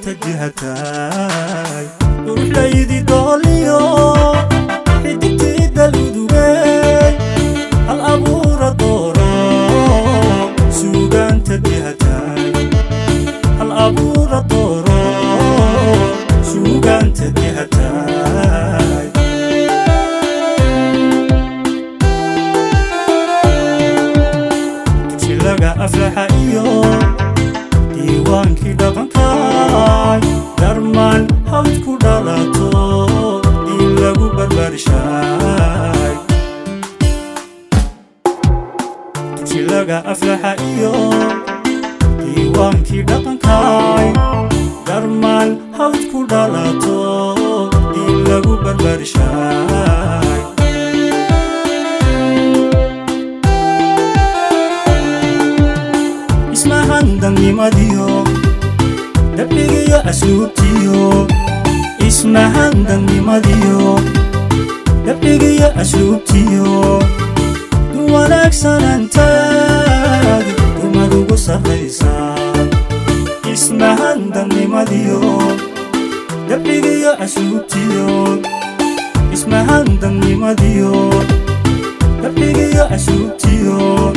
تجهتاي روح ليدي دوليو حديتي دلودوي الأبورة دورو سوغان تجهتاي الأبورة دورو سوغان تجهتاي تشيلغا أفلح إيو diiwaankii dhaqankaay darmaan hawd ku dhalato in lagu barbaarshaay dugsi laga aflaxa iyo diiwaankii dhaqankaay darmaan hawd ku dhalato in lagu barbaarshaay dangimadiyo dabigiyo asluubtiyo ismahan dangimadiyo dabigiyo asluubtiyo wanaagsanantaad dumad ugu sarraysaa ismahan dangimadiyo dabigiyo asluubtiyo ismahan dangimadiyo dabigiyo asluubtiyo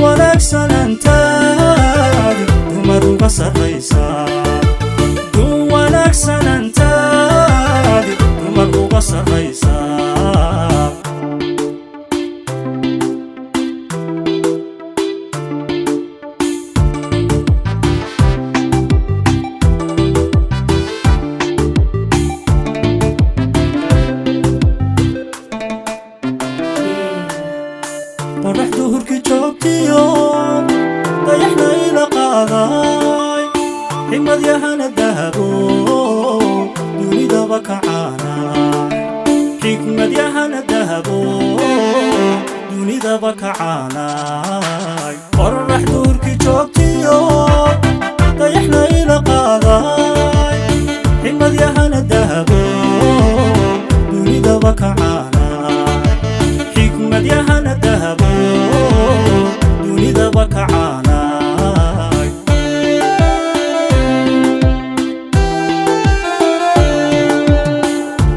wanaagsanantaad dumad uga sarraysaa wanaagsanantaad dumad uga sarraysaa qorraxdu hurki joogtiyo dayaxna ila qaaday xigmad yahana dahabo dunidaba kacaanay xigmad yahana dahabo dunidaba kacaanay qorraxdu hurki joogtiyo dayaxna ila qaaday xigmad yahana dahabo dunidaba kacaanay xigmad yahana dahabo dunidaba kacaanay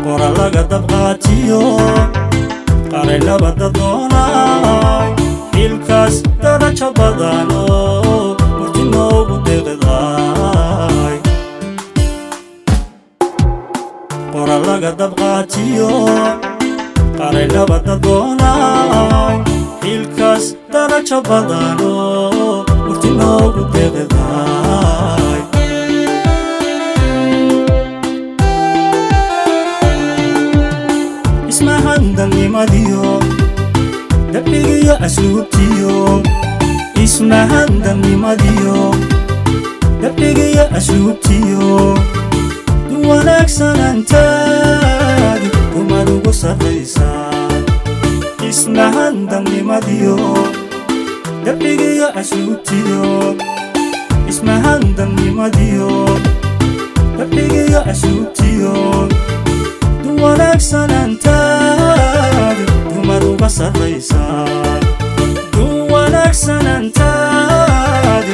qora laga dabqaatiyo qaray labada doonay xilkaas darajo badano murti noogu deeqday qora laga dabqaatiyo qaray labada doonay xilkaas darajo badano murti noogu deeqday ismahan dangimadiyo dabigiyo asluubtiyo ismahan dangimadiyo dabigiyo asluubtiyo wanaagsanantaad dumad ugu sarraysaa ismahan dangimadiyo dabigiyo asluubtiyo ismahan dangimadiyo dabigiyo asluubtiyo wanaagsanantaad dumad uga sarraysaa wanaagsanantaad